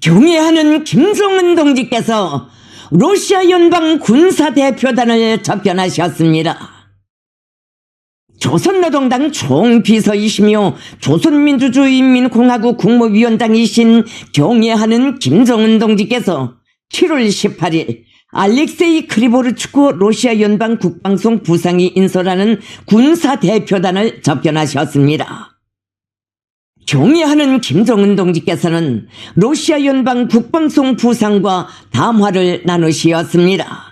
경애하는 김정은 동지께서 러시아 연방 군사대표단을 접견하셨습니다. 조선노동당 총비서이시며 조선민주주의인민공화국 국무위원장이신 경애하는 김정은 동지께서 7월 18일 알렉세이 크리보르추크 러시아 연방 국방성 부상이 인솔하는 군사대표단을 접견하셨습니다. 경애하는 김정은 동지께서는 러시아 연방 국방성 부상과 담화를 나누시었습니다.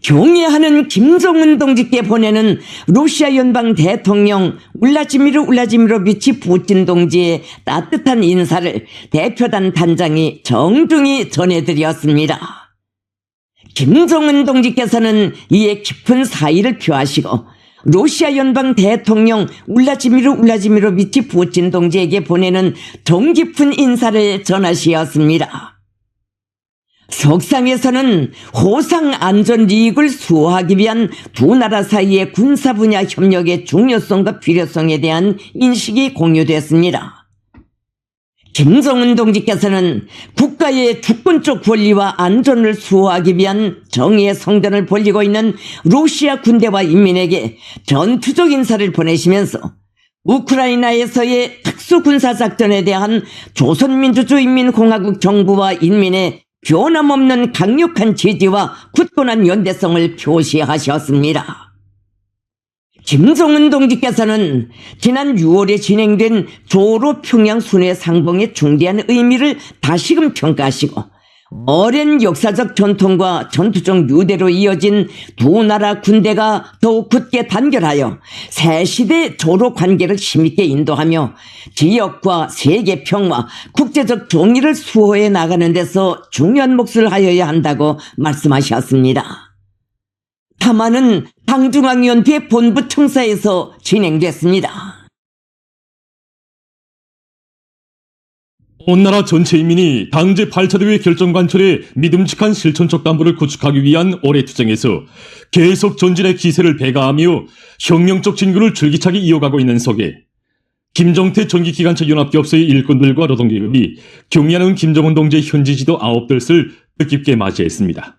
경애하는 김정은 동지께 보내는 러시아 연방 대통령 울라지미르비치 푸틴 동지의 따뜻한 인사를 대표단 단장이 정중히 전해드렸습니다. 김정은 동지께서는 이에 깊은 사의를 표하시고 러시아 연방 대통령 울라지미르비치 푸틴 동지에게 보내는 정 깊은 인사를 전하시었습니다. 석상에서는 호상 안전 이익을 수호하기 위한 두 나라 사이의 군사 분야 협력의 중요성과 필요성에 대한 인식이 공유됐습니다. 김정은 동지께서는 국가의 주권적 권리와 안전을 수호하기 위한 정의의 성전을 벌리고 있는 러시아 군대와 인민에게 전투적 인사를 보내시면서 우크라이나에서의 특수군사작전에 대한 조선민주주의인민공화국 정부와 인민의 변함없는 강력한 지지와 굳건한 연대성을 표시하셨습니다. 김정은 동지께서는 지난 6월에 진행된 조로 평양 순회 상봉의 중대한 의미를 다시금 평가하시고 오랜 역사적 전통과 전투적 유대로 이어진 두 나라 군대가 더욱 굳게 단결하여 새 시대 조로 관계를 힘있게 인도하며 지역과 세계 평화, 국제적 정의를 수호해 나가는 데서 중요한 몫을 하여야 한다고 말씀하셨습니다. 담화는 당중앙위원회 본부 청사에서 진행됐습니다. 온 나라 전체 인민이 당 제8차 대회 결정 관철의 믿음직한 실천적 담보를 구축하기 위한 올해 투쟁에서 계속 전진의 기세를 배가하며 혁명적 진구를 줄기차게 이어가고 있는 속에 김정태 전기기관차 연합기업소의 일꾼들과 노동계급이 경의하는 김정은 동지의 현지 지도 9떫을 뜻깊게 맞이했습니다.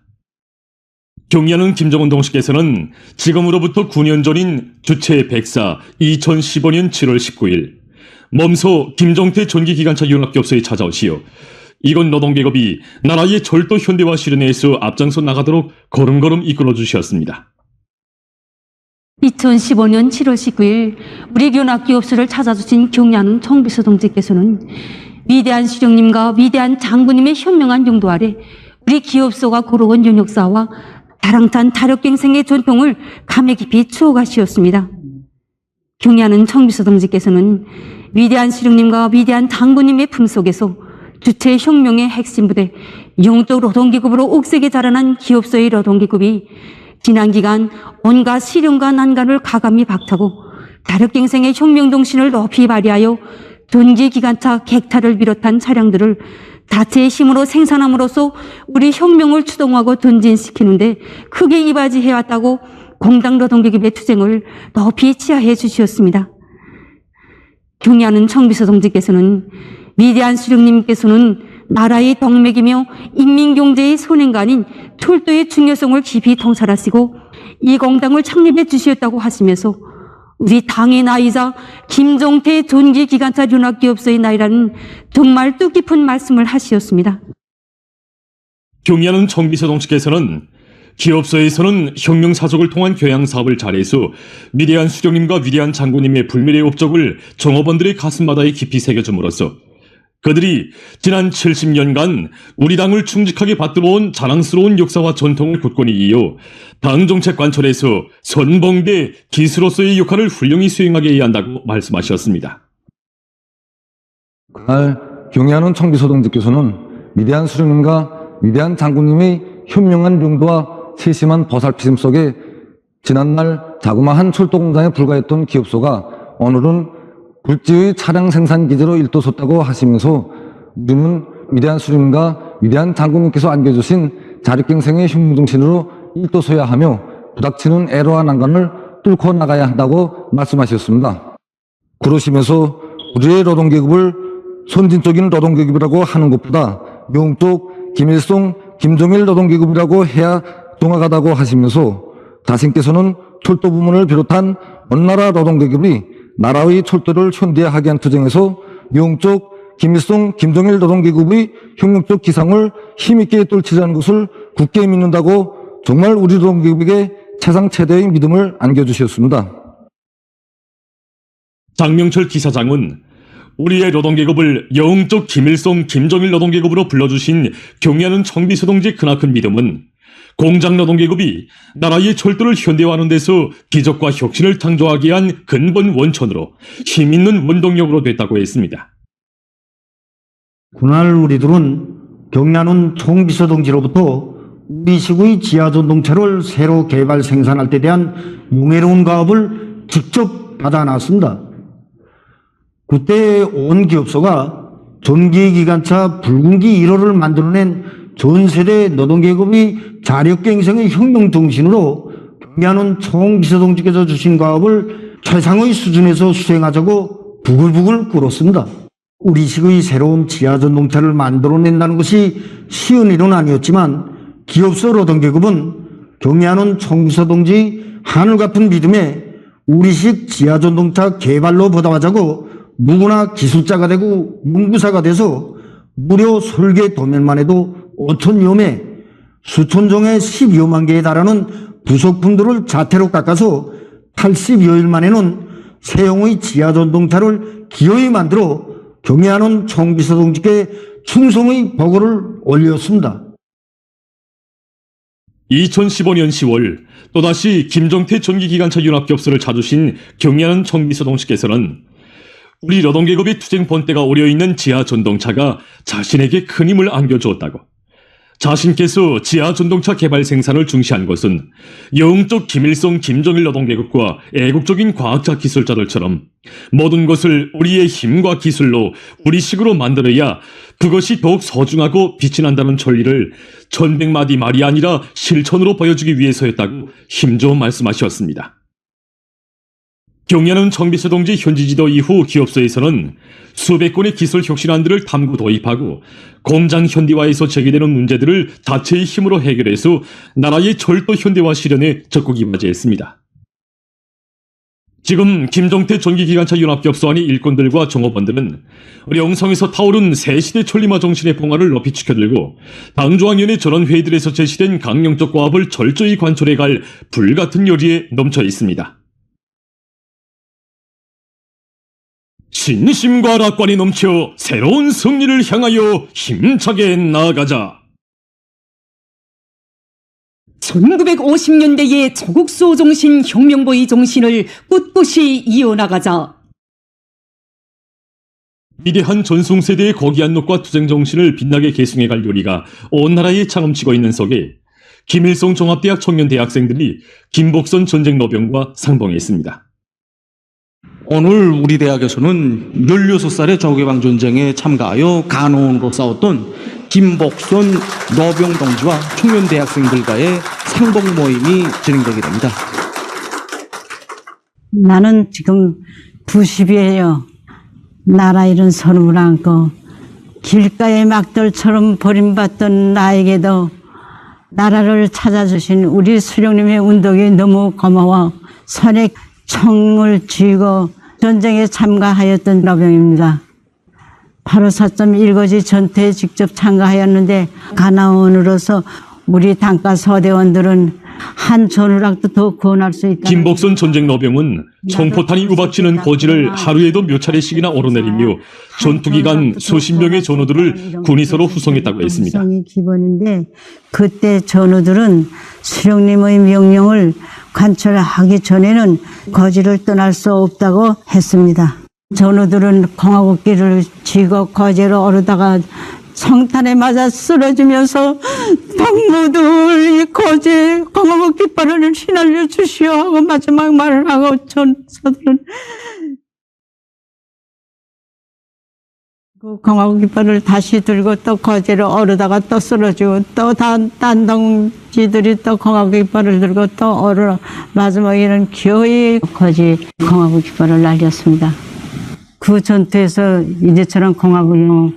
경의하는 김정은 동지께서는 지금으로부터 9년 전인 주체 104 2015년 7월 19일 몸소 김정태 전기기관차 연합기업소에 찾아오시어 이건 노동계급이 나라의 철도 현대화 실현에서 앞장서 나가도록 걸음걸음 이끌어 주셨습니다. 2015년 7월 19일 우리 연합기업소를 찾아주신 경의하는 총비서 동지께서는 위대한 수령님과 위대한 장군님의 현명한 용도 아래 우리 기업소가 걸어온 연역사와 다랑찬 다력갱생의 전통을 감회 깊이 추억하시었습니다. 경의하는 총비서 동지께서는 위대한 수령님과 위대한 장군님의 품속에서 주체 혁명의 핵심 부대 영적 노동기급으로 옥색에 자라난 기업소의 노동기급이 지난 기간 온갖 시련과 난관을 가감히 박차고 다력갱생의 혁명정신을 높이 발휘하여 전기기관차 객타를 비롯한 차량들을 자체의 힘으로 생산함으로써 우리 혁명을 추동하고 전진시키는데 크게 이바지해왔다고 공당 노동계급의 투쟁을 높이 치하해 주시었습니다. 경의하는 총비서 동지께서는 위대한 수령님께서는 나라의 동맥이며 인민경제의 선행관인 철도의 중요성을 깊이 통찰하시고 이 공당을 창립해 주셨다고 하시면서 우리 당의 나이자 김정태 전기기관차 연합기업소의 나이라는 정말 뜻깊은 말씀을 하시었습니다. 경의하는 총비서 동지께서는 기업소에서는 혁명사족을 통한 교양사업을 잘해서 위대한 수령님과 위대한 장군님의 불멸의 업적을 종업원들의 가슴바다에 깊이 새겨줌으로써 그들이 지난 70년간 우리 당을 충직하게 받들어온 자랑스러운 역사와 전통을 굳건히 이어 당 정책 관철에서 선봉대 기수로서의 역할을 훌륭히 수행하게 해야 한다고 말씀하셨습니다. 그날 경의하는 총비서 동지께서는 위대한 수령님과 위대한 장군님의 현명한 용도와 세심한 보살피심 속에 지난날 자그마한 철도공장에 불과했던 기업소가 오늘은 굴지의 차량 생산 기지로 일도섰다고 하시면서 우리는 위대한 수령님과 위대한 장군님께서 안겨주신 자력갱생의 혁명정신으로 일도서야 하며 부닥치는 애로와 난관을 뚫고 나가야 한다고 말씀하셨습니다. 그러시면서 우리의 노동계급을 선진적인 노동계급이라고 하는 것보다 영적 김일성, 김정일 노동계급이라고 해야 정확하다고 하시면서 자신께서는 철도 부문을 비롯한 원나라 노동계급이 나라의 철도를 현대화하기 위한 투쟁에서 영적 김일성, 김정일 노동계급의 혁명적 기상을 힘있게 떨치자는 것을 굳게 믿는다고 정말 우리 노동계급에게 세상 최대의 믿음을 안겨주셨습니다. 장명철 기사장은 우리의 노동계급을 영적 김일성, 김정일 노동계급으로 불러주신 경의하는 청비서 동지의 크나큰 믿음은 공장 노동계급이 나라의 철도를 현대화하는 데서 기적과 혁신을 창조하기 위한 근본 원천으로 힘있는 원동력으로 됐다고 했습니다. 그날 우리들은 경의하는 총비서 동지로부터 우리식의 지하전동차를 새로 개발 생산할 때 대한 용해로운 가업을 직접 받아놨습니다. 그때 온 기업소가 전기기관차 붉은기 1호를 만들어낸 전세대 노동계급의 자력갱생의 혁명 정신으로 경의하는 총비서동지께서 주신 가업을 최상의 수준에서 수행하자고 부글부글 꿇었습니다. 우리식의 새로운 지하전동차를 만들어낸다는 것이 쉬운 일은 아니었지만 기업소 노동계급은 경의하는 총비서동지 하늘 같은 믿음에 우리식 지하전동차 개발로 보답하자고 누구나 기술자가 되고 연구사가 돼서 무려 설계 도면만 해도 5천여 매, 수천 종의 12여만 개에 달하는 부속품들을 자태로 깎아서 80여일 만에는 새용의 지하전동차를 기어이 만들어 경의하는 총비서동지께 충성의 보고를 올렸습니다. 2015년 10월 또다시 김정태 전기기관차 융합기업소를 찾으신 경의하는 총비서동지께서는 우리 노동계급의 투쟁 본때가 오려있는 지하전동차가 자신에게 큰 힘을 안겨주었다고, 자신께서 지하전동차 개발 생산을 중시한 것은 영적 김일성, 김정일 노동계급과 애국적인 과학자 기술자들처럼 모든 것을 우리의 힘과 기술로 우리식으로 만들어야 그것이 더욱 소중하고 빛이 난다는 천리를 천백마디 말이 아니라 실천으로 보여주기 위해서였다고 힘줘 말씀하셨습니다. 경의하는 청비서 동지 현지 지도 이후 기업소에서는 수백 건의 기술 혁신안들을 탐구 도입하고 공장 현대화에서 제기되는 문제들을 자체의 힘으로 해결해서 나라의 철도 현대화 실현에 적극 임하지했습니다. 지금 김정태 전기기관차 융합기업소 안의 일꾼들과 종업원들은 영성에서 타오른 새시대 천리마 정신의 봉화를 높이 지켜들고 당조항위원회 전원회의들에서 제시된 강령적 과업을 철저히 관철해갈 불같은 열의에 넘쳐 있습니다. 진심과 낙관이 넘쳐 새로운 승리를 향하여 힘차게 나아가자. 1950년대의 조국수호 정신, 혁명보위 정신을 꿋꿋이 이어나가자. 위대한 전승세대의 거기한록과 투쟁 정신을 빛나게 계승해갈 요리가 온 나라에 장엄치고 있는 속에 김일성 종합대학 청년 대학생들이 김복선 전쟁노병과 상봉했습니다. 오늘 우리 대학에서는 16살의 조개방 전쟁에 참가하여 간호원으로 싸웠던 김복선 노병 동지와 청년 대학생들과의 상봉 모임이 진행되게 됩니다. 나는 지금 90이에요. 나라 잃은 서름을 안고 길가의 막들처럼 버림받던 나에게도 나라를 찾아주신 우리 수령님의 운동이 너무 고마워 선에 총을 쥐고 전쟁에 참가하였던 노병입니다. 8.4 일거지 전투에 직접 참가하였는데 간호원으로서 우리 단과 서대원들은 한 전우락도 더 구원할 수 있다. 김복선 전쟁노병은 총포탄이 우박치는 고지를 하루에도 몇 차례씩이나 오르내리며 전투기간 수십 명의 전우들을 군의소로 후송했다고 했습니다. 기본인데 그때 전우들은 수령님의 명령을 관철하기 전에는 거지를 떠날 수 없다고 했습니다. 전우들은 공화국기를 쥐고 거제로 오르다가 성탄에 맞아 쓰러지면서 당무들 이 거제 공화국 깃발을 휘날려 주시오 하고 마지막 말을 하고 전사들은 그 공화국 깃발을 다시 들고 또 거제로 오르다가 또 쓰러지고 또 단동지들이 또 공화국 깃발을 들고 또 오르러 마지막에는 기어이 거제 공화국 깃발을 날렸습니다. 그 전투에서 이제처럼 공화국용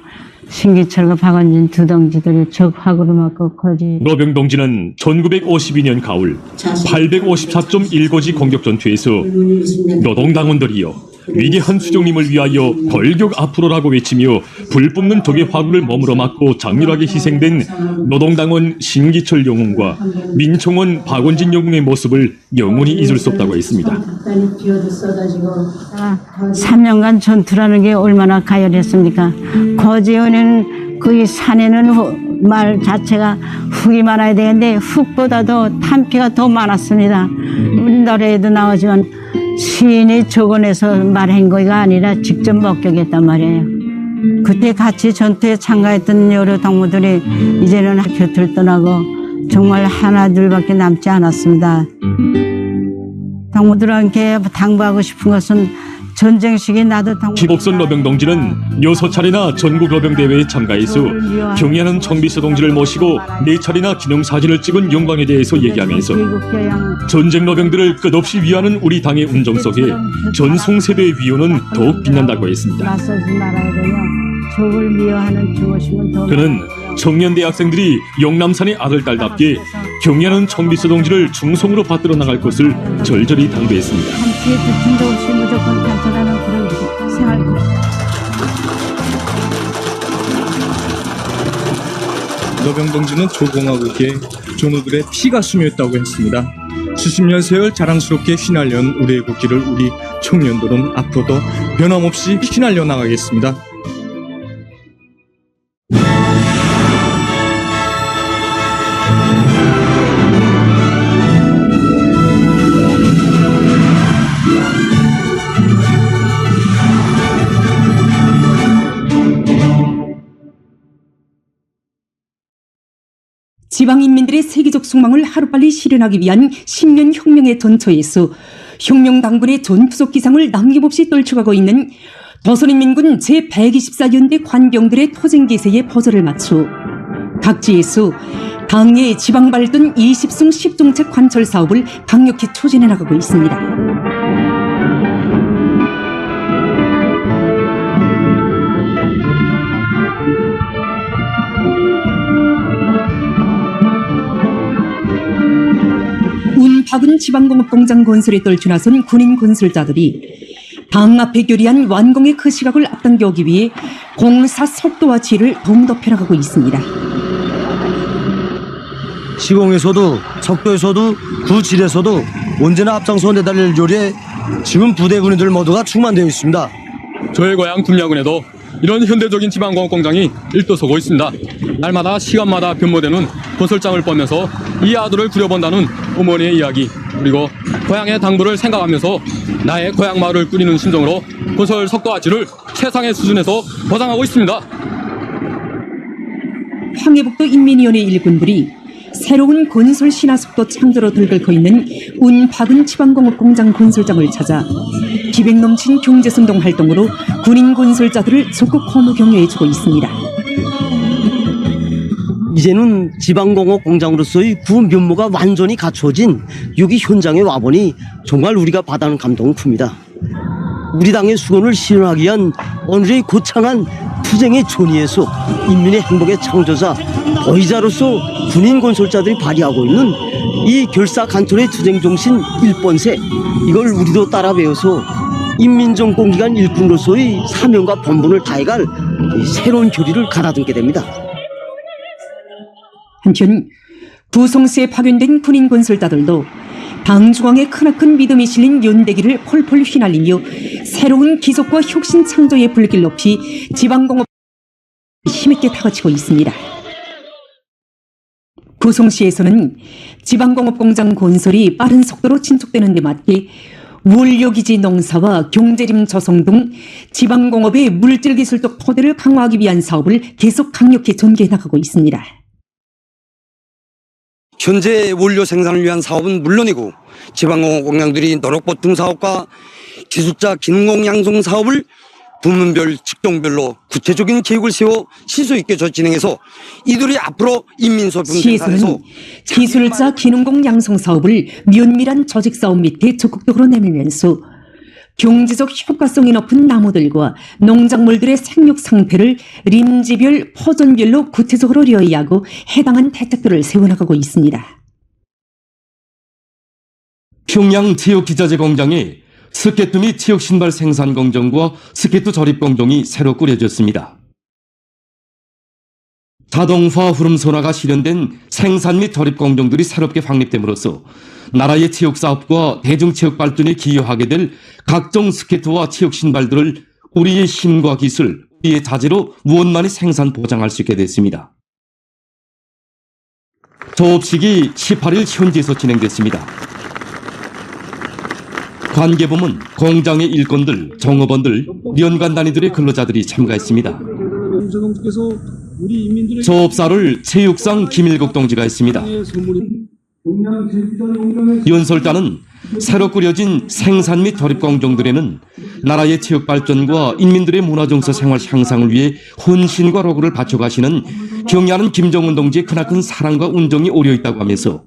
신기철과 박원진 두 동지들을 적화구로 맞고 거지. 노병 동지는 1952년 가을 854.1고지 공격 전투에서 노동당원들이여 위대한 수종님을 위하여 벌격 앞으로라고 외치며 불 뿜는 독의 화구를 머물러 맞고 장렬하게 희생된 노동당원 신기철 영웅과 민총원 박원진 영웅의 모습을 영원히 잊을 수 없다고 했습니다. 3년간 전투라는 게 얼마나 가열했습니까? 거지에는 그 산에는 말 자체가 흙이 많아야 되는데 흙보다도 탄피가 더 많았습니다. 우리 노래에도 나오지만 시인이 적어내서 말한 거가 아니라 직접 목격했단 말이에요. 그때 같이 전투에 참가했던 여러 동무들이 이제는 곁을 떠나고 정말 하나 둘밖에 남지 않았습니다. 동무들한테 당부하고 싶은 것은 전쟁 시기 나도 기복선 노병 동지는 6차례나 전국 노병 대회에 참가해서 경의하는 청비서 동지를 모시고 4차례나 기념사진을 찍은 영광에 대해서 얘기하면서 전쟁 노병들을 끝없이 위하는 우리 당의 운정 속에 전송세대의 위호는 더욱 빛난다고 했습니다. 맞서지 말아야 되며 적을 미워하는 죽으시면 더 그는 청년 대학생들이 영남산의 아들딸답게 경의하는 청비서 동지를 중성으로 받들어 나갈 것을 절절히 당부했습니다. 한치의 두침도 없이 무조건 간절하는 그런 생활. 노병 동지는 조공화국의 전우들의 피가 스며있다고 했습니다. 수십 년 세월 자랑스럽게 휘날려온 우리의 국기를 우리 청년들은 앞으로도 변함없이 휘날려 나가겠습니다. 지방인민들의 세계적 숙망을 하루빨리 실현하기 위한 10년 혁명의 전초에서 혁명당군의 전투적 기상을 남김없이 떨쳐가고 있는 조선인민군 제124연대 관병들의 토쟁기세에 버저를 맞춰 각지에서 당의 지방발전 20승 10정책 관철 사업을 강력히 추진해 나가고 있습니다. 운박은 지방공업공장 건설에 떨쳐나선 군인 건설자들이 당 앞에 결의한 완공의 그 시각을 앞당겨오기 위해 공사 속도와 질을 더욱 높여나가고 있습니다. 시공에서도 속도에서도 구질에서도 언제나 앞장서 내달릴 요리에 지금 부대 군인들 모두가 충만되어 있습니다. 저희 고향 군야군에도 이런 현대적인 지방공업공장이 일도서고 있습니다. 날마다 시간마다 변모되는 건설장을 뻗면서 이 아들을 부려본다는 어머니의 이야기, 그리고 고향의 당부를 생각하면서 나의 고향 마을을 꾸리는 심정으로 건설 속도와 질을 최상의 수준에서 보장하고 있습니다. 황해북도 인민위원회 일군들이 새로운 건설 신화속도 창조로 들끓고 있는 운박은 지방공업공장 건설장을 찾아 기백 넘친 경제선동 활동으로 군인 건설자들을 적극 호무 격려해주고 있습니다. 이제는 지방공업공장으로서의 구 면모가 완전히 갖춰진 여기 현장에 와보니 정말 우리가 받아는 감동을 풉니다. 우리 당의 수건을 실현하기 위한 오늘의 고창한 투쟁의 존의에서 인민의 행복의 창조자 보이자로서 군인 건설자들이 발휘하고 있는 이 결사간통의 투쟁 정신 1번세, 이걸 우리도 따라 배워서 인민정권기관 일꾼으로서의 사명과 본분을 다해갈 새로운 교리를 가다듬게 됩니다. 한편 구성시에 파견된 군인 건설자들도 당 중앙에 크나큰 믿음이 실린 연대기를 폴폴 휘날리며 새로운 기적과 혁신 창조의 불길 높이 지방공업 힘있게 타거치고 있습니다. 구성시에서는 지방공업공장 건설이 빠른 속도로 진척되는 데 맞게 원료기지 농사와 경제림 조성 등 지방공업의 물질기술적 토대를 강화하기 위한 사업을 계속 강력히 전개해 나가고 있습니다. 현재 원료 생산을 위한 사업은 물론이고 지방공업공장들이 노력보충 사업과 기술자 기능공 양성 사업을 부문별 직종별로 구체적인 계획을 세워 실속 있게 진행해서 이들이 앞으로 인민소품 생산에서 시에서는 기술자 기능공 양성 사업을 면밀한 조직 사업 밑에 적극적으로 내밀면서 경제적 효과성이 높은 나무들과 농작물들의 생육 상태를 림지별, 포전별로 구체적으로留意하고 해당한 대책들을 세워나가고 있습니다. 평양 체육기자재 공장에 스케이트 및 체육 신발 생산 공정과 스케이트 조립 공정이 새로 꾸려졌습니다. 자동화 후름 소나가 실현된 생산 및 조립 공정들이 새롭게 확립됨으로써 나라의 체육 사업과 대중체육 발전에 기여하게 될 각종 스케이트와 체육 신발들을 우리의 힘과 기술, 우리의 자재로 무언만이 생산 보장할 수 있게 됐습니다. 조업식이 18일 현지에서 진행됐습니다. 관계부문, 공장의 일꾼들, 종업원들, 연관 단위들의 근로자들이 참가했습니다. 조업사를 체육상 김일국 동지가 했습니다. 연설자는 새로 꾸려진 생산 및 조립 공정들에는 나라의 체육 발전과 인민들의 문화정서 생활 향상을 위해 헌신과 노고를 바쳐가시는 경의하는 김정은 동지의 크나큰 사랑과 운정이 오려 있다고 하면서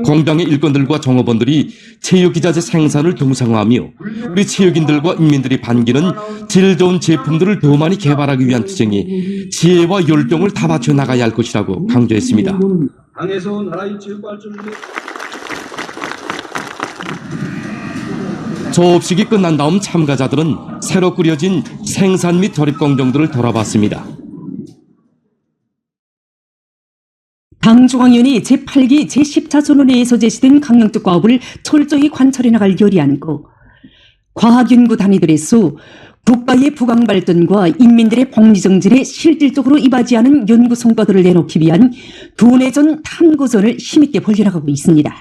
공장의 일꾼들과 종업원들이 체육기자재 생산을 정상화하며 우리 체육인들과 인민들이 반기는 질 좋은 제품들을 더 많이 개발하기 위한 투쟁에 지혜와 열정을 다 바쳐 나가야 할 것이라고 강조했습니다. 당에서 나라의 체육 발전을 조업식이 끝난 다음 참가자들은 새로 꾸려진 생산 및 조립 공정들을 돌아봤습니다. 당중앙위원회 제8기 제10차 전원회의에서 제시된 강령적 과업을 철저히 관찰해 나갈 열이 않고 과학연구 단위들에서 국가의 부강발전과 인민들의 복리정진에 실질적으로 이바지하는 연구 성과들을 내놓기 위한 두뇌전 탐구전을 힘있게 벌려나가고 있습니다.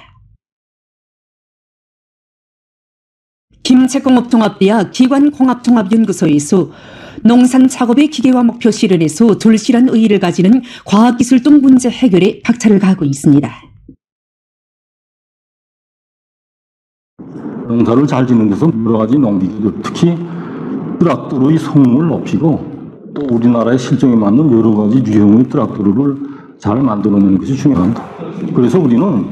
김책공업종합대학 기관공합종합연구소에서 농산 작업의 기계화 목표 실현에서 절실한 의의를 가지는 과학기술적 문제 해결에 박차를 가하고 있습니다. 농사를 잘 짓는 데서 여러 가지 농기계들, 특히 트랙터의 성능을 높이고 또 우리나라의 실정에 맞는 여러 가지 유형의 트랙터를 잘 만들어내는 것이 중요합니다. 그래서 우리는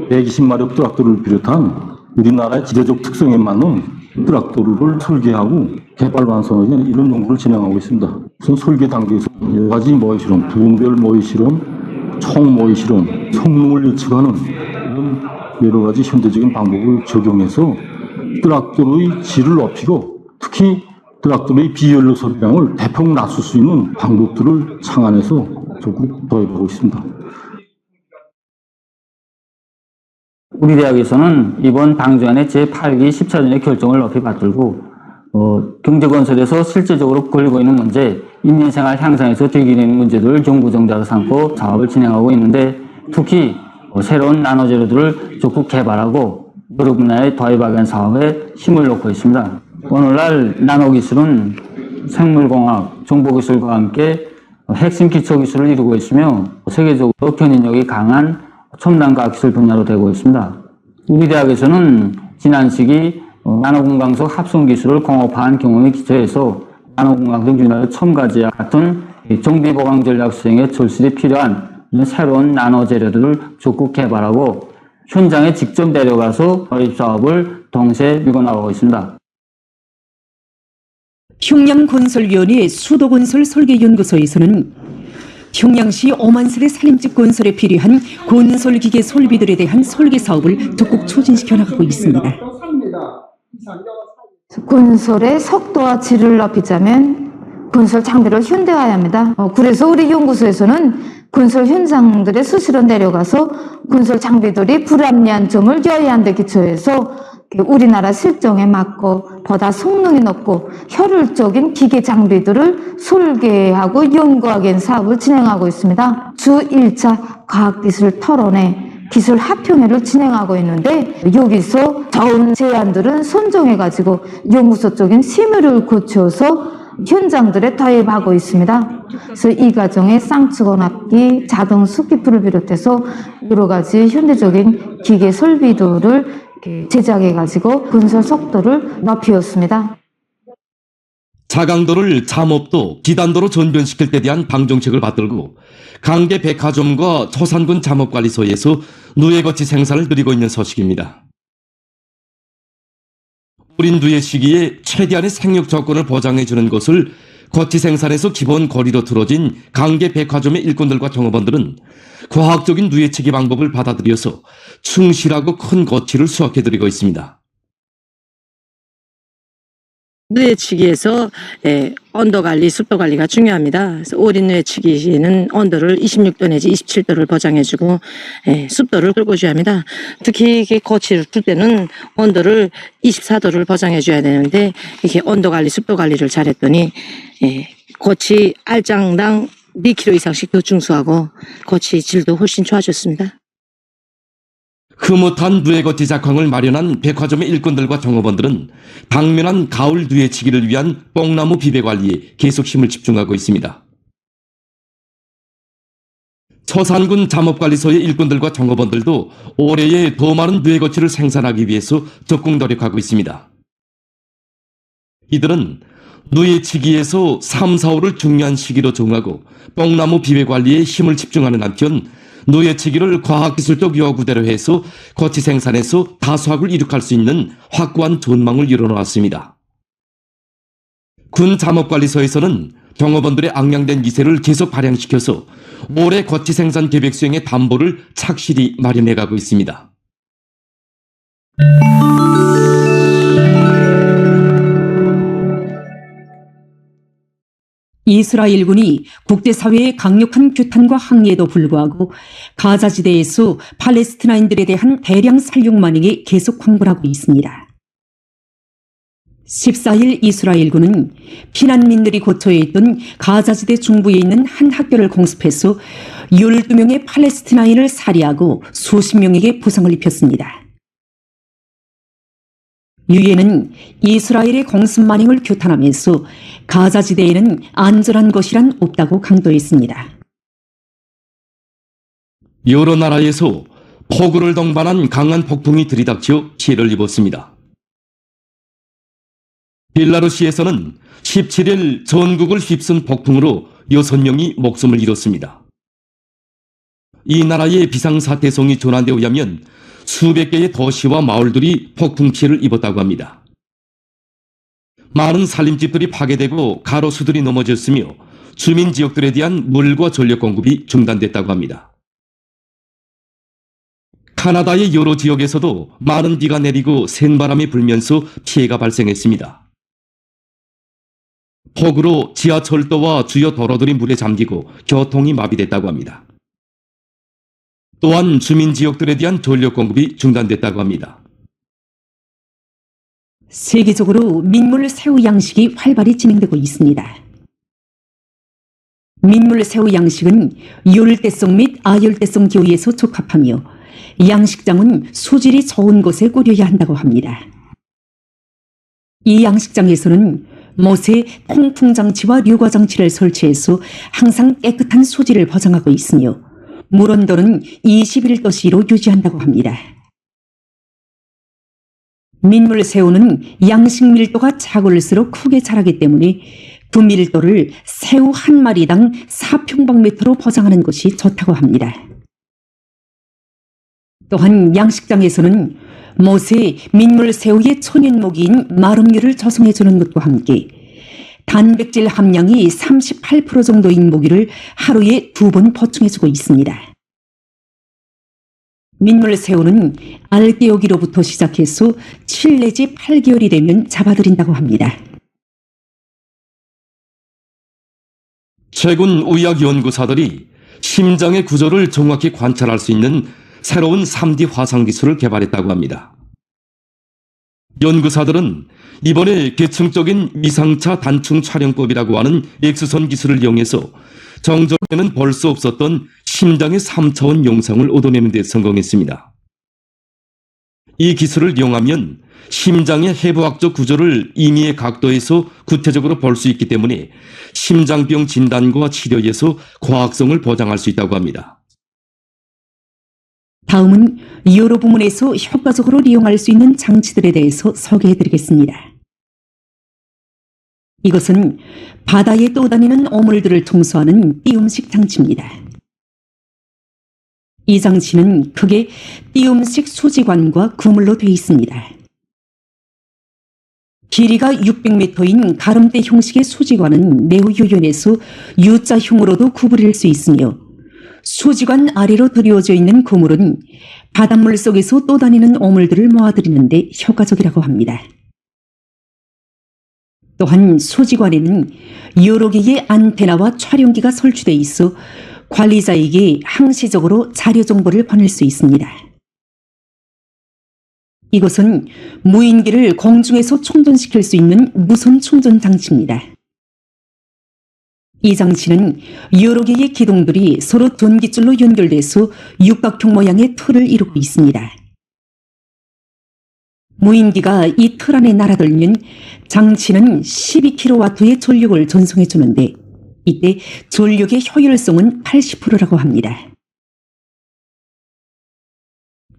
120마력 트랙터를 비롯한 우리나라의 지대적 특성에 맞는 트랙터를 설계하고 개발 완성하기 이런 연구를 진행하고 있습니다. 우선 설계 단계에서 여러 가지 모의 실험, 부분별 모의 실험, 총 모의 실험, 성능을 예측하는 이런 여러 가지 현대적인 방법을 적용해서 트랙터의 질을 높이고 특히 트랙터의 비연료 소비량을 대폭 낮출 수 있는 방법들을 창안해서 적극 도입하고 있습니다. 우리 대학에서는 이번 당주안의 제8기 10차전의 결정을 높이 받들고 경제건설에서 실질적으로 걸리고 있는 문제, 인민생활 향상에서 되기는 문제들을 연구정자로 삼고 사업을 진행하고 있는데 특히 새로운 나노재료들을 적극 개발하고 여러 분야의 도입하기 위한 사업에 힘을 놓고 있습니다. 오늘날 나노기술은 생물공학, 정보기술과 함께 핵심 기초기술을 이루고 있으며 세계적으로 견인력이 강한 첨단 과학기술 분야로 되고 있습니다. 우리 대학에서는 지난 시기 나노공강석 합성기술을 공업화한 경험에 기초해서 나노공강석 윤활유 첨가제와 같은 정비보강 전략 수행에 절실히 필요한 새로운 나노재료들을 적극 개발하고 현장에 직접 내려가서 도입 사업을 동시에 밀어나가고 있습니다. 평양건설위원회 수도건설 설계연구소에서는 평양시 5만 세대 살림집 건설에 필요한 건설기계 설비들에 대한 설계 사업을 적극 추진시켜 나가고 있습니다. 건설의 속도와 질을 높이자면 건설 장비를 현대화해야 합니다. 그래서 우리 연구소에서는 건설 현장들에 수시로 내려가서 건설 장비들이 불합리한 점을 여의한 데 기초해서 우리나라 실정에 맞고 보다 성능이 높고 효율적인 기계 장비들을 설계하고 연구하기 위한 사업을 진행하고 있습니다. 주 1차 과학기술 토론회, 기술 합평회를 진행하고 있는데 여기서 좋은 제안들은 선정해가지고 연구소 쪽인 심의를 거쳐서 현장들에 도입하고 있습니다. 그래서 이 과정에 쌍측원압기, 자동 습기풀을 비롯해서 여러 가지 현대적인 기계 설비들을 제작해가지고 건설 속도를 높였습니다. 자강도를 잠업도, 기단도로 전변시킬 때 대한 방정책을 받들고 강계 백화점과 토산군 잠업관리소에서 누에거치 생산을 늘리고 있는 소식입니다. 어린 누의 시기에 최대한의 생육 조건을 보장해주는 것을 거치 생산에서 기본 거리로 틀어진 강계 백화점의 일꾼들과 종업원들은 과학적인 누에치기 방법을 받아들여서 충실하고 큰 거치를 수확해드리고 있습니다. 누에치기에서 온도 관리, 습도 관리가 중요합니다. 그래서 어린 누에치기는 온도를 26도 내지 27도를 보장해주고 습도를 끌고줘야 합니다. 특히 이게 거치를 풀 때는 온도를 24도를 보장해줘야 되는데 이렇게 온도 관리, 습도 관리를 잘했더니 거치 알장당 4kg 이상씩 더 증수하고 거치 질도 훨씬 좋아졌습니다. 흐뭇한 누에거치 작황을 마련한 백화점의 일꾼들과 종업원들은 당면한 가을 누에치기를 위한 뽕나무 비배 관리에 계속 힘을 집중하고 있습니다. 처산군 잠업관리소의 일꾼들과 종업원들도 올해에 더 많은 누에거치를 생산하기 위해서 적극 노력하고 있습니다. 이들은 누에치기에서 3, 4월을 중요한 시기로 정하고 뽕나무 비배 관리에 힘을 집중하는 한편 누에치기를 과학기술적 요구대로 해서 거치 생산에서 다수학을 이룩할 수 있는 확고한 전망을 이뤄놓았습니다. 군 잠업관리소에서는 종업원들의 악량된 기세를 계속 발양시켜서 올해 거치 생산 계획 수행의 담보를 착실히 마련해가고 있습니다. 이스라엘군이 국제사회의 강력한 규탄과 항의에도 불구하고 가자지대에서 팔레스티나인들에 대한 대량 살육 만행에 계속 광분하고 있습니다. 14일 이스라엘군은 피난민들이 거처해 있던 가자지대 중부에 있는 한 학교를 공습해서 12명의 팔레스티나인을 살해하고 수십 명에게 부상을 입혔습니다. 유엔은 이스라엘의 공습 만행을 규탄하면서 가자지대에는 안전한 것이란 없다고 강조했습니다. 여러 나라에서 폭우를 동반한 강한 폭풍이 들이닥쳐 피해를 입었습니다. 벨라루시에서는 17일 전국을 휩쓴 폭풍으로 6명이 목숨을 잃었습니다. 이 나라의 비상사태성이 전환되어 의하면 수백 개의 도시와 마을들이 폭풍 피해를 입었다고 합니다. 많은 살림집들이 파괴되고 가로수들이 넘어졌으며 주민 지역들에 대한 물과 전력 공급이 중단됐다고 합니다. 카나다의 여러 지역에서도 많은 비가 내리고 센바람이 불면서 피해가 발생했습니다. 폭우로 지하철도와 주요 도로들이 물에 잠기고 교통이 마비됐다고 합니다. 또한 주민 지역들에 대한 전력 공급이 중단됐다고 합니다. 세계적으로 민물 새우 양식이 활발히 진행되고 있습니다. 민물 새우 양식은 열대성 및 아열대성 기후에서 적합하며 양식장은 수질이 좋은 곳에 꾸려야 한다고 합니다. 이 양식장에서는 못에 통풍 장치와 류과 장치를 설치해서 항상 깨끗한 수질을 보장하고 있으며 물 온도는 21도씨로 유지한다고 합니다. 민물 새우는 양식 밀도가 작을수록 크게 자라기 때문에 그 밀도를 새우 한 마리당 4평방미터로 보장하는 것이 좋다고 합니다. 또한 양식장에서는 못에 민물 새우의 천연모기인 마름류를 조성해주는 것과 함께 단백질 함량이 38% 정도인 모기를 하루에 2번 보충해주고 있습니다. 민물 새우는 알개오기로부터 시작해서 7 내지 8개월이 되면 잡아들인다고 합니다. 최근 의학 연구사들이 심장의 구조를 정확히 관찰할 수 있는 새로운 3D 화상 기술을 개발했다고 합니다. 연구사들은 이번에 계층적인 위상차 단층 촬영법이라고 하는 엑스선 기술을 이용해서 정전에는 볼 수 없었던 심장의 3차원 영상을 얻어내는 데 성공했습니다. 이 기술을 이용하면 심장의 해부학적 구조를 임의의 각도에서 구체적으로 볼 수 있기 때문에 심장병 진단과 치료에서 과학성을 보장할 수 있다고 합니다. 다음은 여러 부문에서 효과적으로 이용할 수 있는 장치들에 대해서 소개해드리겠습니다. 이것은 바다에 떠다니는 오물들을 청소하는 띄움식 장치입니다. 이 장치는 크게 띄움식 수지관과 그물로 되어 있습니다. 길이가 600m인 가름대 형식의 수지관은 매우 유연해서 U자형으로도 구부릴 수 있으며 수지관 아래로 드리워져 있는 그물은 바닷물 속에서 떠다니는 어물들을 모아들이는데 효과적이라고 합니다. 또한 수지관에는 여러 개의 안테나와 촬영기가 설치되어 있어 관리자에게 항시적으로 자료 정보를 보낼 수 있습니다. 이것은 무인기를 공중에서 충전시킬 수 있는 무선 충전 장치입니다. 이 장치는 여러 개의 기둥들이 서로 전기줄로 연결돼서 육각형 모양의 틀을 이루고 있습니다. 무인기가 이 틀 안에 날아들면 장치는 12kW의 전력을 전송해 주는데 이때 전력의 효율성은 80%라고 합니다.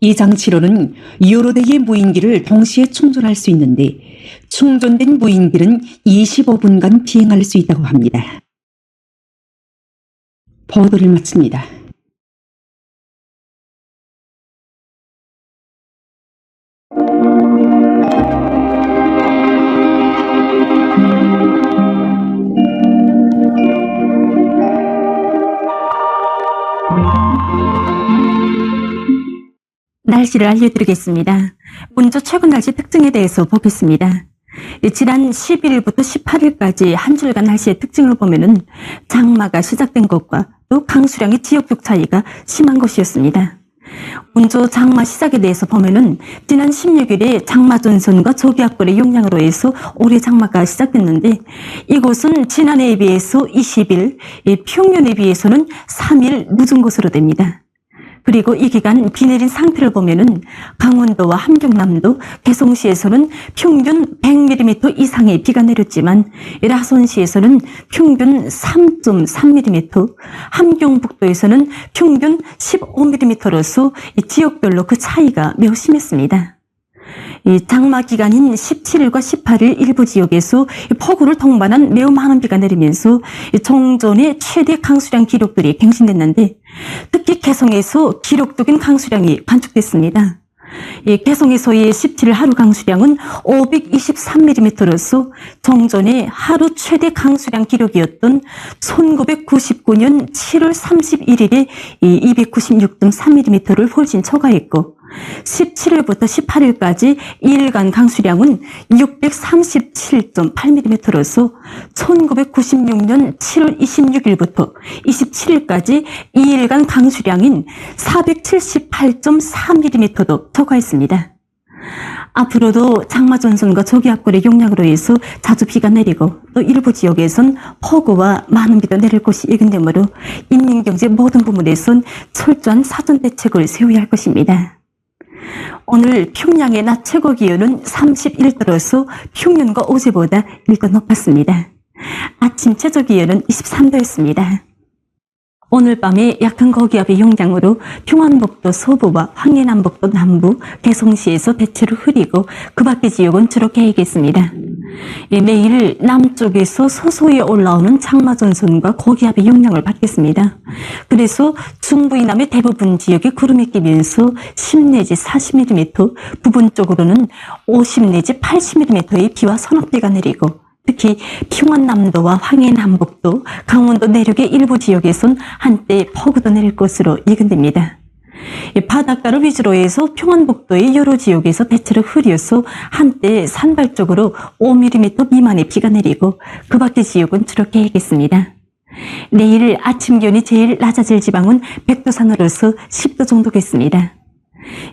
이 장치로는 여러 대의 무인기를 동시에 충전할 수 있는데 충전된 무인기는 25분간 비행할 수 있다고 합니다. 보도를 마칩니다. 날씨를 알려드리겠습니다. 먼저 최근 날씨 특징에 대해서 보겠습니다. 지난 11일부터 18일까지 한 주일간 날씨의 특징을 보면은 장마가 시작된 것과 또 강수량의 지역적 차이가 심한 것이었습니다. 먼저 장마 시작에 대해서 보면은 지난 16일에 장마 전선과 저기압골의 영향으로 해서 올해 장마가 시작됐는데 이곳은 지난해에 비해서 20일, 평년에 비해서는 3일 늦은 것으로 됩니다. 그리고 이 기간 비 내린 상태를 보면은 강원도와 함경남도, 개성시에서는 평균 100mm 이상의 비가 내렸지만 라선시에서는 평균 3.3mm, 함경북도에서는 평균 15mm로서 지역별로 그 차이가 매우 심했습니다. 이 장마 기간인 17일과 18일 일부 지역에서 폭우를 동반한 매우 많은 비가 내리면서 종전의 최대 강수량 기록들이 갱신됐는데 특히 개성에서 기록적인 강수량이 관측됐습니다. 개성에서의 17일 하루 강수량은 523mm로서 종전의 하루 최대 강수량 기록이었던 1999년 7월 31일에 296.3mm를 훨씬 초과했고 17일부터 18일까지 2일간 강수량은 637.8mm로서 1996년 7월 26일부터 27일까지 2일간 강수량인 478.4mm도 초과했습니다. 앞으로도 장마 전선과 저기압골의 영향으로 해서 자주 비가 내리고 또 일부 지역에선 폭우와 많은 비도 내릴 것이 예견되므로 인민경제 모든 부문에선 철저한 사전 대책을 세워야 할 것입니다. 오늘 평양의 낮 최고 기온은 31도로서 평년과 어제보다 1도 높았습니다. 아침 최저 기온은 23도였습니다. 오늘 밤에 약한 고기압의 영향으로 평안북도 서부와 황해남북도 남부, 개성시에서 대체로 흐리고 그 밖의 지역은 주로 개겠습니다. 매일 남쪽에서 서서히 올라오는 장마전선과 고기압의 영향을 받겠습니다. 그래서 중부 이남의 대부분 지역에 구름이 끼면서 10 내지 40mm, 부분적으로는 50 내지 80mm의 비와 소낙비가 내리고 특히 평안남도와 황해남북도, 강원도 내륙의 일부 지역에선 한때 폭우도 내릴 것으로 예견됩니다. 바닷가를 위주로 해서 평안북도의 여러 지역에서 대체로 흐려서 한때 산발적으로 5mm 미만의 비가 내리고 그 밖의 지역은 주로 개겠습니다. 내일 아침 기온이 제일 낮아질 지방은 백두산으로서 10도 정도겠습니다.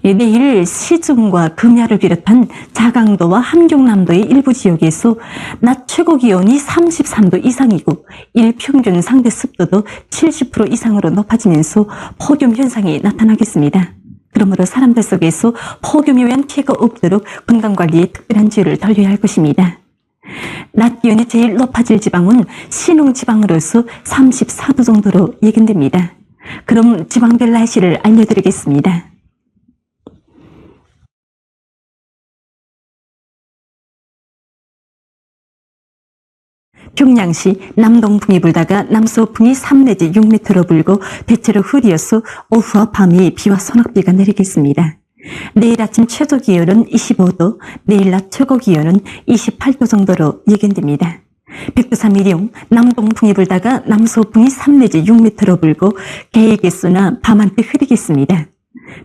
내일 시중과 금야를 비롯한 자강도와 함경남도의 일부 지역에서 낮 최고 기온이 33도 이상이고 일평균 상대 습도도 70% 이상으로 높아지면서 폭염 현상이 나타나겠습니다. 그러므로 사람들 속에서 폭염에 의한 피해가 없도록 건강관리에 특별한 주의를 돌려야 할 것입니다. 낮 기온이 제일 높아질 지방은 신흥지방으로서 34도 정도로 예견됩니다. 그럼 지방별 날씨를 알려드리겠습니다. 평양시 남동풍이 불다가 남서풍이 3 내지 6m로 불고 대체로 흐리어서 오후와 밤이 비와 소낙비가 내리겠습니다. 내일 아침 최저 기온은 25도, 내일 낮 최고 기온은 28도 정도로 예견됩니다. 백두산 일용 남동풍이 불다가 남서풍이 3 내지 6m로 불고 계획일수나 밤한때 흐리겠습니다.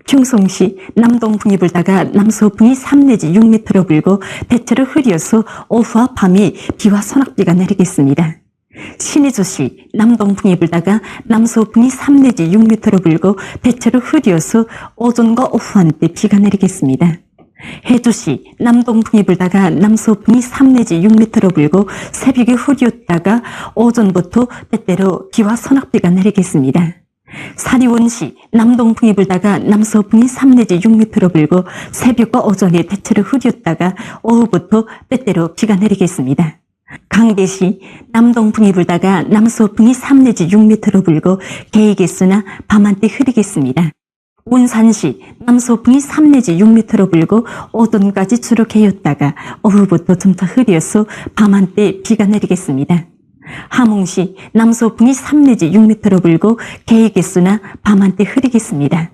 평송시 남동풍이 불다가 남서풍이 3 내지 6m로 불고 대체로 흐려서 오후와 밤에 비와 소낙비가 내리겠습니다. 신의주시 남동풍이 불다가 남서풍이 3 내지 6m로 불고 대체로 흐려서 오전과 오후 한때 비가 내리겠습니다. 해주시 남동풍이 불다가 남서풍이 3 내지 6m로 불고 새벽에 흐렸다가 오전부터 때때로 비와 소낙비가 내리겠습니다. 사리원시 남동풍이 불다가 남서풍이 3 내지 6m로 불고 새벽과 오전에 대체로 흐렸다가 오후부터 때때로 비가 내리겠습니다. 강계시 남동풍이 불다가 남서풍이 3 내지 6m로 불고 계획일수나 밤한때 흐리겠습니다. 운산시 남서풍이 3 내지 6m로 불고 오전까지 주로 개었다가 오후부터 좀 더 흐려서 밤한때 비가 내리겠습니다. 함흥시 남서풍이 3 내지 6m로 불고 계획일수나 밤한때 흐리겠습니다.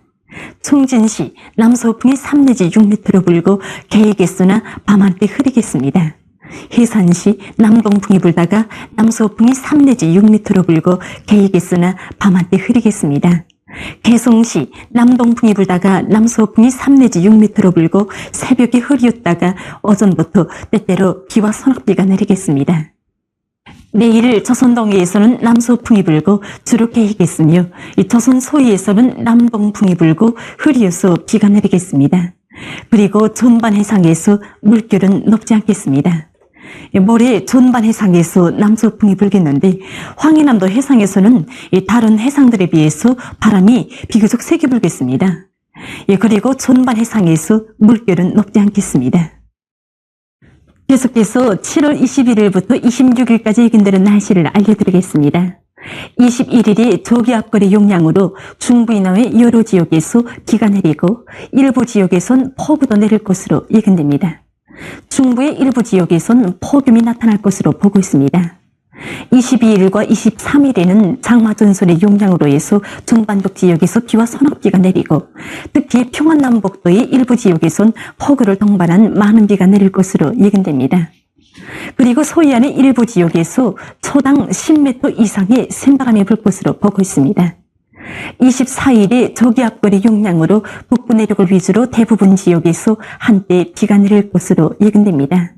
총진시 남서풍이 3 내지 6m로 불고 계획일수나 밤한때 흐리겠습니다. 해산시 남동풍이 불다가 남서풍이 3 내지 6m로 불고 계획일수나 밤한때 흐리겠습니다. 개성시 남동풍이 불다가 남서풍이 3 내지 6m로 불고 새벽에 흐렸다가 오전부터 때때로 비와 소낙비가 내리겠습니다. 내일 조선 동해에서는 남서풍이 불고 주로 계획했으며 조선 서해에서는 남동풍이 불고 흐려서 비가 내리겠습니다. 그리고 전반 해상에서 물결은 높지 않겠습니다. 모레 전반 해상에서 남서풍이 불겠는데 황해남도 해상에서는 다른 해상들에 비해서 바람이 비교적 세게 불겠습니다. 그리고 전반 해상에서 물결은 높지 않겠습니다. 계속해서 7월 21일부터 26일까지 예견되는 날씨를 알려드리겠습니다. 21일이 저기압골의 영향으로 중부 이남의 여러 지역에서 비가 내리고 일부 지역에선 폭우도 내릴 것으로 예견됩니다. 중부의 일부 지역에선 폭염이 나타날 것으로 보고 있습니다. 22일과 23일에는 장마전선의 영향으로 해서 전반적 지역에서 비와 소낙비가 내리고 특히 평안남북도의 일부 지역에선 폭우를 동반한 많은 비가 내릴 것으로 예견됩니다. 그리고 서해안의 일부 지역에서 초당 10m 이상의 센바람이 불 것으로 보고 있습니다. 24일에 저기압골의 영향으로 북부 내륙을 위주로 대부분 지역에서 한때 비가 내릴 것으로 예견됩니다.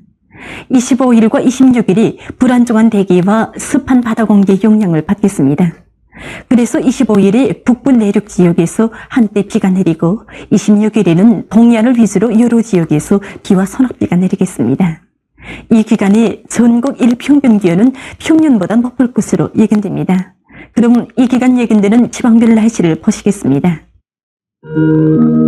25일과 26일이 불안정한 대기와 습한 바다 공기의 영향을 받겠습니다. 그래서 25일에 북부 내륙 지역에서 한때 비가 내리고 26일에는 동해안을 위주로 여러 지역에서 비와 소낙비가 내리겠습니다. 이 기간에 전국 일평균 기온은 평년보다 높을 것으로 예견됩니다. 그럼 이 기간 예견되는 지방별 날씨를 보시겠습니다. Thank you.